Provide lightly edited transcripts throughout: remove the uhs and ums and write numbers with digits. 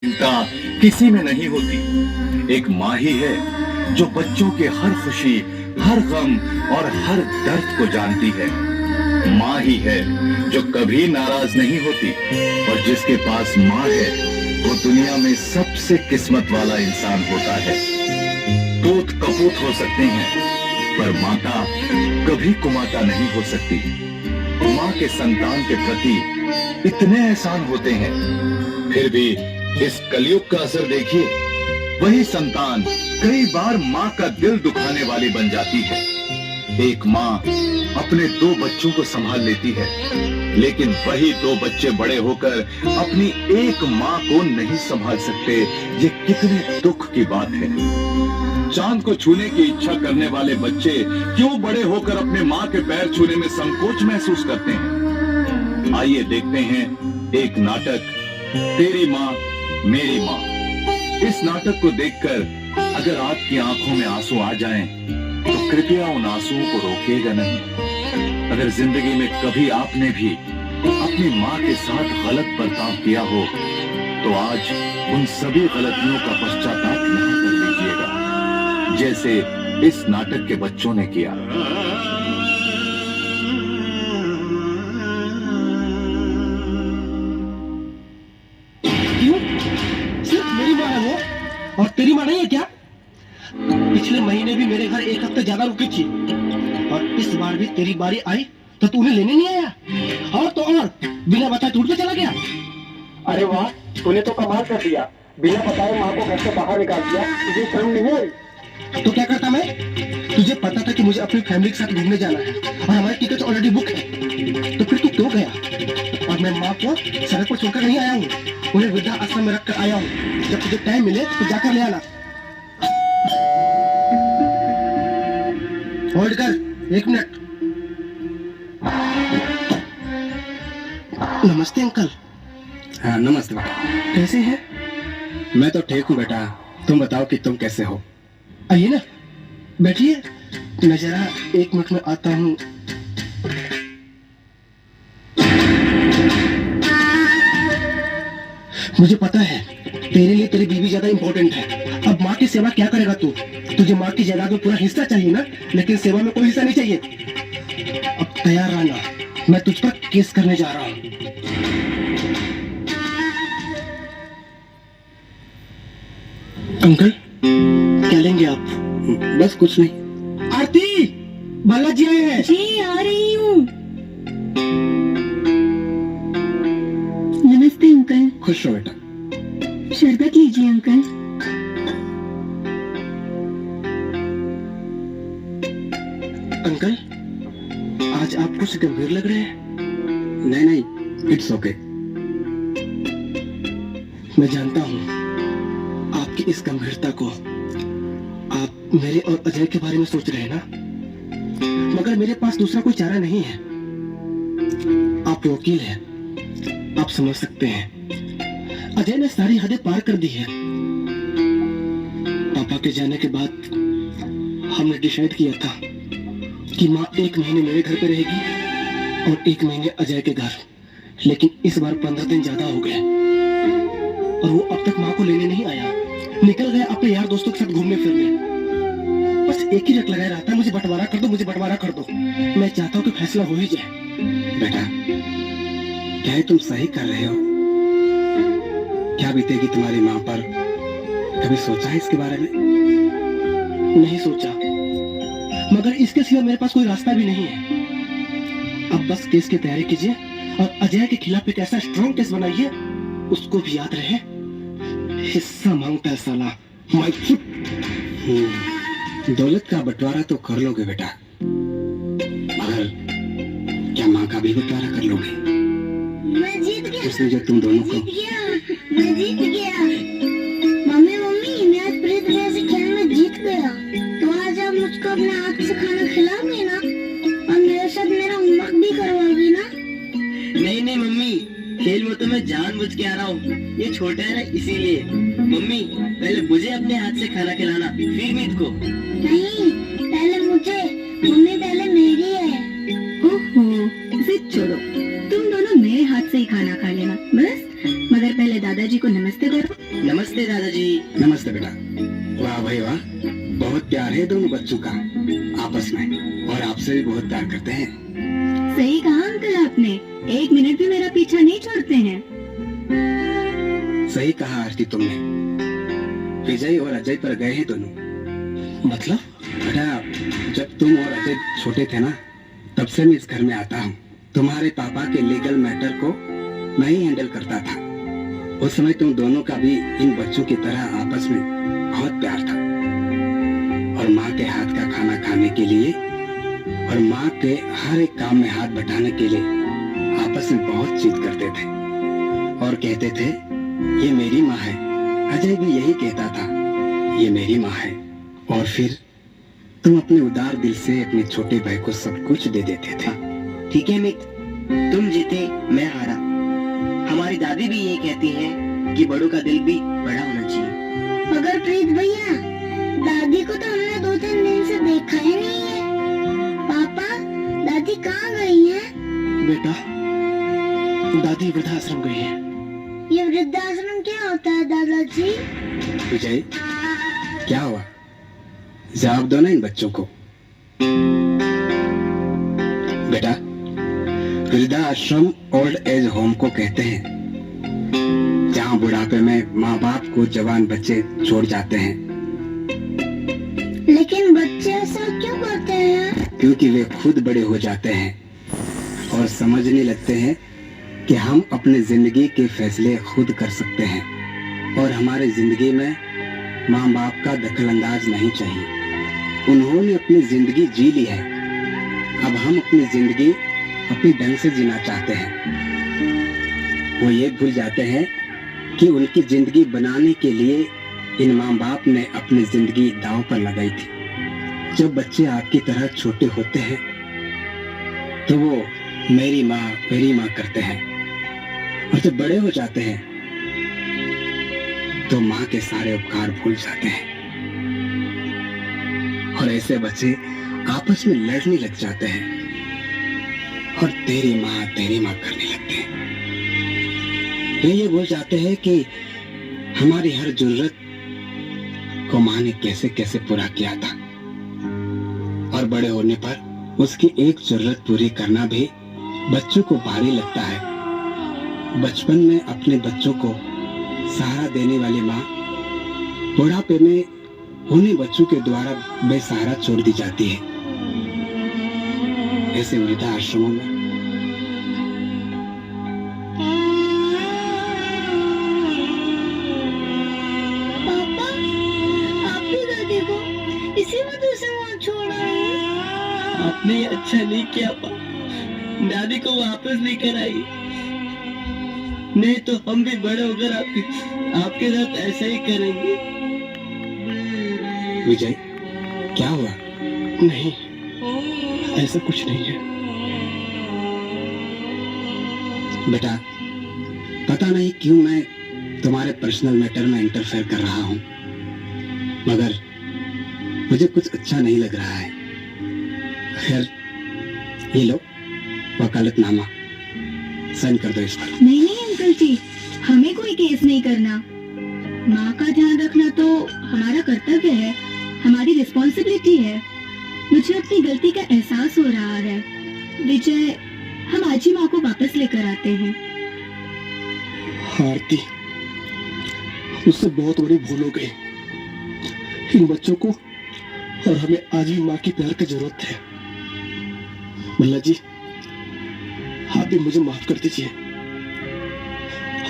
चिंता किसी में नहीं होती। एक माँ ही है जो बच्चों के हर खुशी, हर गम और हर दर्द को जानती है। माँ ही है जो कभी नाराज नहीं होती, और जिसके पास माँ है वो दुनिया में सबसे किस्मत वाला इंसान होता है। पूत कपूत हो सकते हैं पर माता कभी कुमाता नहीं हो सकती। माँ के संतान के प्रति इतने एहसान होते हैं, फिर भी इस कलयुग का असर देखिए। वही संतान कई बार माँ का दिल दुखाने वाली बन जाती है। एक माँ अपने 2 बच्चों को संभाल लेती है, लेकिन वही 2 बच्चे बड़े होकर अपनी एक माँ को नहीं संभाल सकते। ये कितने दुख की बात है। चांद को छूने की इच्छा करने वाले बच्चे क्यों बड़े होकर अपने माँ के पैर छूने में संकोच महसूस करते हैं? आइए देखते हैं एक नाटक, तेरी माँ मेरी माँ। इस नाटक को देखकर अगर आपकी आंखों में आंसू आ जाएं, तो कृपया उन आंसुओं को रोकिएगा नहीं। अगर जिंदगी में कभी आपने भी अपनी माँ के साथ गलत बर्ताव किया हो, तो आज उन सभी गलतियों का पश्चाताप नहीं कर लीजिएगा, जैसे इस नाटक के बच्चों ने किया। और तेरी माँ नहीं है क्या? पिछले महीने भी मेरे घर एक हफ्ते ज्यादा रुकी थी, और इस बार भी तेरी बारी आई तो तू उन्हें लेने नहीं आया, और तो और बिना बताए टूट पे चला गया। अरे वाह, तूने तो कमाल कर दिया। बिना बताए माँ को घर से बाहर निकाल दिया। तुझे शर्म नहीं आई? तो क्या करता मैं? तुझे पता था कि मुझे अपनी फैमिली के साथ घूमने जाना है और हमारी टिकट ऑलरेडी बुक है, तो फिर तू क्यों गया? और मैं माँ को सड़क पर छोड़कर नहीं आया हूँ, उन्हें वृद्धा आश्रम में रखकर आया हूँ। जब तुझे टाइम मिले तो जाकर ले आना। होल्ड कर 1 मिनट। नमस्ते अंकल। हाँ नमस्ते बेटा। कैसे हैं? मैं तो ठीक हूँ बेटा, तुम बताओ कि तुम कैसे हो? आइए ना, बैठिए। मैं जरा 1 मिनट में आता हूँ। मुझे पता है तेरे लिए तेरी बीवी ज्यादा इंपॉर्टेंट है। अब माँ की सेवा क्या करेगा तू? तुझे माँ की जायदाद में पूरा हिस्सा चाहिए ना, लेकिन सेवा में कोई हिस्सा नहीं चाहिए। अब तैयार रहना, मैं तुझ पर केस करने जा रहा हूँ। अंकल क्या लेंगे आप? बस कुछ नहीं। आरती, बालाजी आए हैं। जी आ रही हूँ। नमस्ते अंकल। खुश रहो बेटा। शरबत लीजिए अंकल। अंकल आज आप कुछ गंभीर लग रहे हैं। नहीं नहीं, इट्स ओके। मैं जानता हूँ आपकी इस गंभीरता को। आप मेरे और अजय के बारे में सोच रहे हैं ना, मगर मेरे पास दूसरा कोई चारा नहीं है। आप वकील हैं, आप समझ सकते हैं। अजय ने सारी हदें पार कर दी है। पापा के जाने के बाद हमने डिसाइड किया था कि माँ 1 महीने मेरे घर पे रहेगी और 1 महीने अजय के घर। लेकिन इस बार 15 दिन ज्यादा हो गए और वो अब तक माँ को लेने नहीं आया। निकल गया अपने यार दोस्तों के साथ घूमने फिरने। बस एक ही रट लगाया रहता है, मुझे बंटवारा कर दो, मुझे बंटवारा कर दो। मैं चाहता हूँ कि फैसला हो ही जाए। बेटा क्या तुम सही कर रहे हो? क्या बीतेगी तुम्हारी माँ पर? कभी सोचा है इसके बारे में? नहीं सोचा, मगर इसके सिवा मेरे पास कोई रास्ता भी नहीं है। अब बस केस की तैयारी कीजिए और अजय के खिलाफ एक ऐसा स्ट्रॉन्ग केस बनाइए, उसको भी याद रहे हिस्सा मांगता है साला। My foot. दौलत का बंटवारा तो कर लोगे बेटा, मगर क्या माँ का भी बंटवारा कर लोगे? मैं जीत गया। उसने जो तुम दोनों को मैं जीत गया। मम्मी मम्मी, मैं आज प्रीत भैया से खेल में जीत गया। तो आज आप मुझको अपने हाथ से खाना खिलाओगे ना, और मेरे साथ मेरा होमवर्क भी करवाओगी ना? नहीं नहीं मम्मी, खेल में तो मैं जानबूझ के आ रहा हूँ। ये छोटा है ना इसीलिए। मम्मी पहले मुझे अपने हाथ से खाना खिलाना, फिर मीत को। नहीं, पहले मुझे। मम्मी पहले मेरी है। ओहो, जिद छोड़ो, तुम दोनों मेरे हाथ से ही खाना खा लेना बस। मगर पहले दादाजी को नमस्ते करो। नमस्ते दादाजी। नमस्ते बेटा। वाह भाई वाह, बहुत प्यार है दोनों बच्चों का आपस में, और आपसे भी बहुत प्यार करते हैं। सही कहा अंकल आपने, 1 मिनट भी मेरा पीछा नहीं छोड़ते हैं। सही कहा आरती तुमने। विजय और अजय पर गए हैं दोनों। मतलब? बेटा, जब तुम और अजय छोटे थे ना, तब से मैं इस घर में आता हूँ। तुम्हारे पापा के लीगल मैटर को मैं ही हैंडल करता था। उस समय तुम दोनों का भी इन बच्चों की तरह आपस में बहुत प्यार था, और माँ के हाथ का खाना खाने के लिए और माँ के हर एक काम में हाथ बटाने के लिए आपस में बहुत जिद करते थे और कहते थे ये मेरी माँ है। अजय भी यही कहता था, ये मेरी माँ है। और फिर तुम अपने उदार दिल से अपने छोटे भाई को सब कुछ दे देते थे। ठीक है मित, तुम जीते मैं हारा। हमारी दादी भी ये कहती है कि बड़ों का दिल भी बड़ा होना चाहिए। मगर प्रीत भैया, दादी को तो हमने 2-3 दिन से देखा ही नहीं है। पापा, दादी कहाँ गई हैं? बेटा, दादी वृद्धाश्रम गई है। ये वृद्धाश्रम क्या होता है दादाजी? विजय, क्या हुआ? जवाब दो ना इन बच्चों को। बेटा, वृद्धाश्रम ओल्ड एज होम को कहते हैं, जहाँ बुढ़ापे में माँ बाप को जवान बच्चे छोड़ जाते हैं। लेकिन बच्चे ऐसा क्यों करते हैं? क्योंकि वे खुद बड़े हो जाते हैं और समझने लगते हैं कि हम अपने जिंदगी के फैसले खुद कर सकते हैं और हमारे जिंदगी में माँ बाप का दखल अंदाज नहीं चाहिए। उन्होंने अपनी जिंदगी जी ली है, अब हम अपनी जिंदगी अपने ढंग से जीना चाहते हैं। वो ये भूल जाते हैं कि उनकी जिंदगी बनाने के लिए इन माँ बाप ने अपनी जिंदगी दांव पर लगाई थी। जब बच्चे आपकी तरह छोटे होते हैं तो वो मेरी माँ करते हैं, और जब बड़े हो जाते हैं तो माँ के सारे उपकार भूल जाते हैं, और ऐसे बच्चे आपस में लड़ने लग जाते हैं और तेरी माँ करने लगते हैं। ये भूल जाते हैं कि हमारी हर जरूरत को माँ ने कैसे कैसे पूरा किया था, और बड़े होने पर उसकी एक जरूरत पूरी करना भी बच्चों को भारी लगता है। बचपन में अपने बच्चों को सहारा देने वाली माँ बुढ़ापे में उन्हीं बच्चों के द्वारा बेसहारा छोड़ दी जाती है। ऐसे वृद्धाश्रमों में पापा, आप भी दादी को इसी वजह से वहाँ छोड़ा है? आपने ये अच्छा नहीं किया पा, दादी को वापस लेकर आई, नहीं तो हम भी बड़े होकर आपके साथ ऐसा ही करेंगे। विजय, क्या हुआ? नहीं, ऐसा कुछ नहीं है। बेटा, पता नहीं क्यों मैं तुम्हारे पर्सनल मैटर में इंटरफेयर कर रहा हूँ, मगर मुझे कुछ अच्छा नहीं लग रहा है। खैर, ये लो वकालतनामा, साइन कर दो इस पर। नहीं नहीं अंकल जी, हमें कोई केस नहीं करना। माँ का ध्यान रखना तो हमारा कर्तव्य है, हमारी रिस्पॉन्सिबिलिटी है। मुझे अपनी गलती का एहसास हो रहा है। विजय, हम आज ही माँ को वापस लेकर आते हैं। आरती, मुझसे बहुत बड़ी भूल हो गई। इन बच्चों को और हमें आज भी माँ की प्यार की जरूरत है। मल्ला जी, आप भी मुझे माफ कर दीजिए।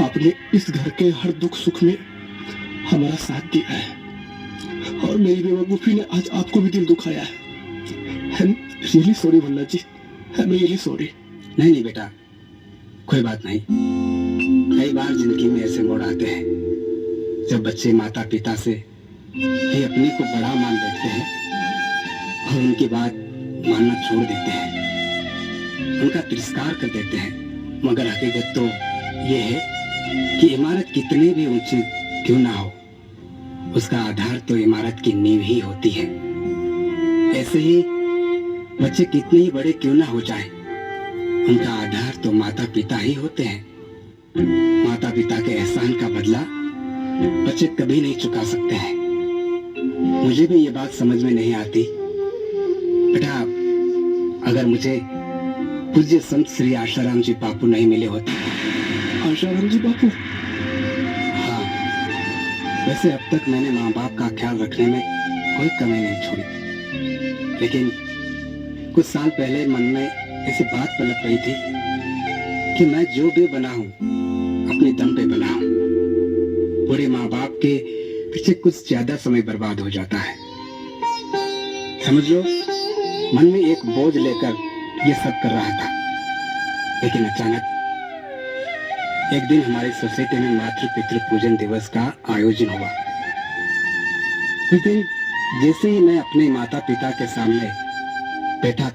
आपने इस घर के हर दुख सुख में हमारा साथ दिया है, और मेरी बेवकूफी ने आज आपको भी दिल दुखाया है। I'm really sorry Malla ji, I'm really sorry। नहीं बेटा, कोई बात नहीं। कई बार जिंदगी में ऐसे मोड़ आते हैं जब बच्चे माता पिता से ही अपने को बड़ा मान बैठते हैं और उनकी बात मानना छोड़ देते हैं, उनका तिरस्कार कर देते हैं। मगर हकीकत तो ये है कि इमारत कितने भी ऊंची क्यों ना हो, उसका आधार तो इमारत की नींव ही होती है। ऐसे ही बच्चे कितने ही बड़े क्यों ना हो जाएं, उनका आधार तो माता पिता ही होते हैं। माता पिता के एहसान का बदला बच्चे कभी नहीं चुका सकते हैं। मुझे भी ये बात समझ में नहीं आती। बेटा, अगर मुझे पूज्य संत श्री आशाराम जी बापू नहीं मिले होते। आशाराम जी बापू? हाँ, वैसे अब तक मैंने माँ बाप का ख्याल रखने में कोई कमी नहीं छोड़ी, लेकिन कुछ साल पहले मन में ऐसी बात पलट रही थी कि मैं जो भी बना हूँ अपने दम पे बना हूँ। बूढ़े माँ बाप के पीछे कुछ ज्यादा समय बर्बाद हो जाता है। समझ लो, मन में एक बोझ लेकर ये सब कर रहा था। लेकिन अचानक एक दिन हमारी सोसाइटी में मातृ पितृ पूजन दिवस का आयोजन हुआ। उस दिन जैसे ही मैं अपने माता पिता के सामने बैठा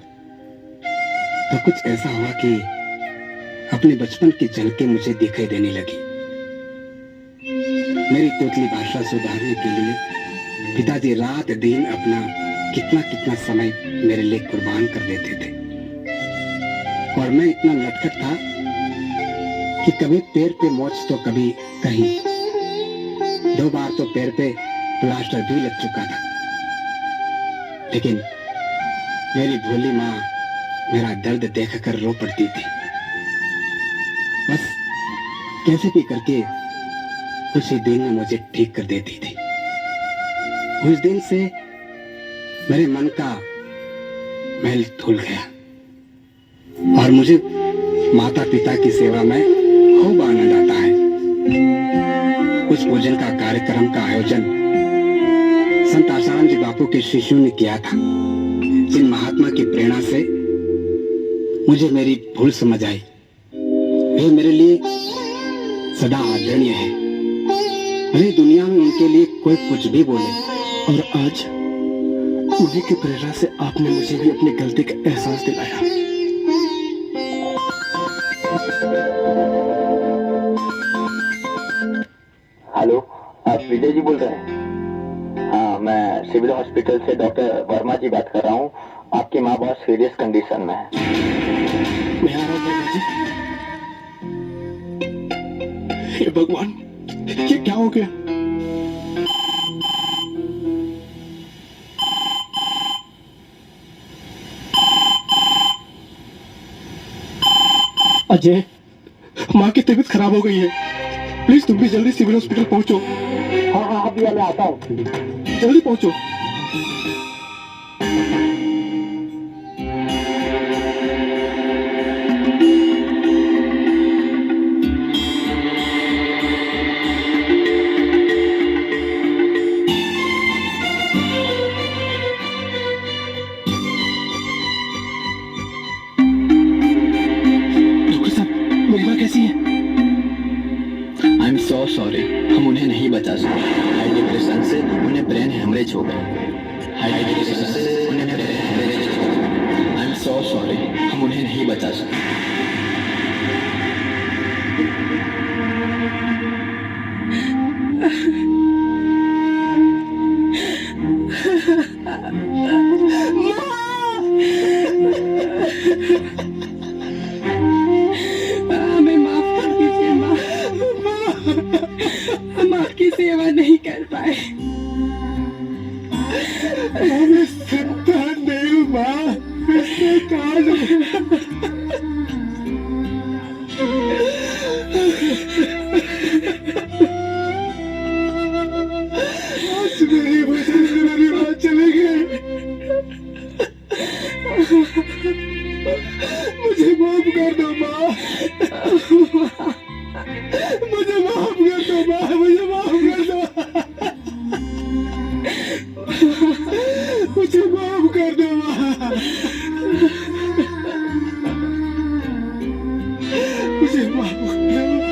तो कुछ ऐसा हुआ कि अपने बचपन की झलकें मुझे दिखाई देने लगी। मेरी तोतली भाषा सुधारने के लिए पिताजी रात दिन अपना कितना कितना समय मेरे लिए कुर्बान कर देते थे, और मैं इतना नटखट था कि कभी पैर पे मोच तो कभी कहीं। 2 बार तो पैर पे प्लास्टर भी लग चुका था। लेकिन मेरी भोली माँ मेरा दर्द देखकर रो पड़ती थी। बस कैसे भी करके कुछ ही दिन में मुझे ठीक कर देती थी। उस दिन से मेरे मन का मैल धुल गया और मुझे माता पिता की सेवा में खूब आनंद आता है। उस पूजन का कार्यक्रम का आयोजन संत आशाराम जी बापू के शिष्यों ने किया था, जिन महात्मा की प्रेरणा से मुझे मेरी भूल समझ आई। वे मेरे लिए सदा आदरणीय है। भले दुनिया में उनके लिए कोई कुछ भी बोले, और आज उन्हीं की प्रेरणा से आपने मुझे भी अपनी गलती का एहसास दिलाया। हेलो, आप विजय जी बोल रहे हैं? हाँ, मैं सिविल हॉस्पिटल से डॉक्टर वर्मा जी बात कर रहा हूँ। आपकी माँ बहुत सीरियस कंडीशन में है। मैं आ रहा हूँ वर्मा जी। हे भगवान, ये क्या हो गया? अजय, माँ की तबीयत खराब हो गई है। प्लीज तुम भी जल्दी सिविल हॉस्पिटल पहुंचो। हाँ हाँ, अभी मैं आता हूँ। जल्दी पहुंचो। डॉक्टर साहब, मेरी माँ कैसी है? आई एम सो सॉरी, हम उन्हें नहीं बचा सके। हाई डिप्रेशन से उन्हें ब्रेन हेमरेज हो गया। हाई डिप्रेशन से उन्हें ब्रेन हेमरेज हो गया। आई एम सो सॉरी, हम उन्हें नहीं बचा सके। हमें माफ कर दीजिए माँ, हम आपकी सेवा नहीं कर पाए। संतान नहीं हूँ माँ, इससे कान आज मेरी वजह से मेरी माँ चली गई। मुझे माफ कर दो माँ, मुझे माफ कर दो माँ, मुझे माफ कर दो, मुझे माफ कर दो माँ, मुझे माफ कर दो।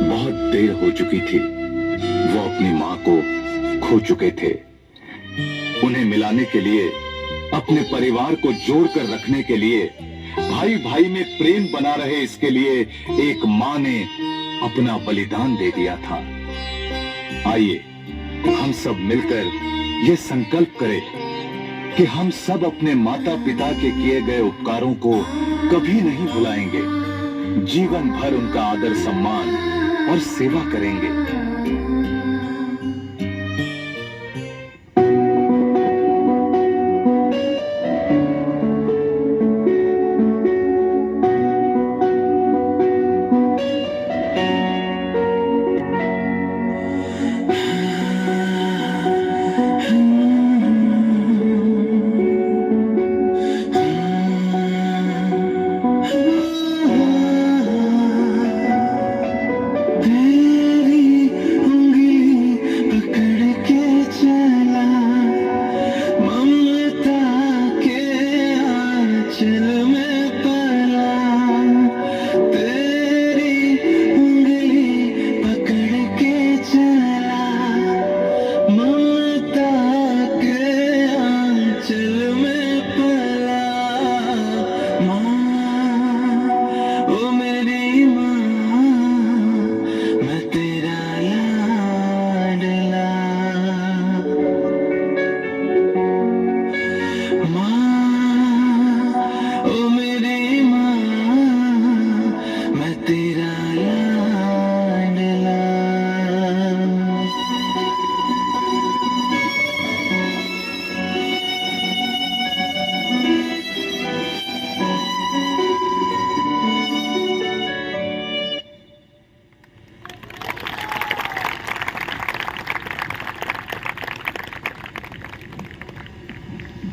बहुत देर हो चुकी थी। वो अपनी माँ को खो चुके थे। उन्हें मिलाने के लिए, अपने परिवार को जोड़कर रखने के लिए, भाई भाई में प्रेम बना रहे इसके लिए एक माँ ने अपना बलिदान दे दिया था। आइए हम सब मिलकर ये संकल्प करें कि हम सब अपने माता पिता के किए गए उपकारों को कभी नहीं भुलाएंगे, जीवन भर उनका आदर सम्मान और सेवा करेंगे।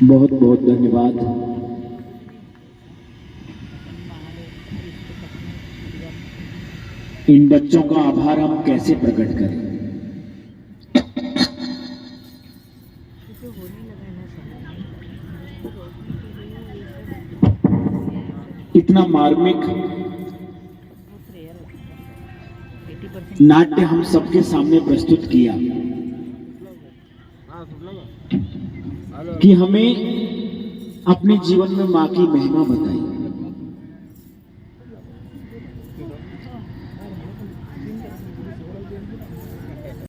बहुत बहुत धन्यवाद। इन बच्चों का आभार हम कैसे प्रकट करें। इतना मार्मिक नाट्य हम सबके सामने प्रस्तुत किया कि हमें अपने जीवन में माँ की महिमा बताई।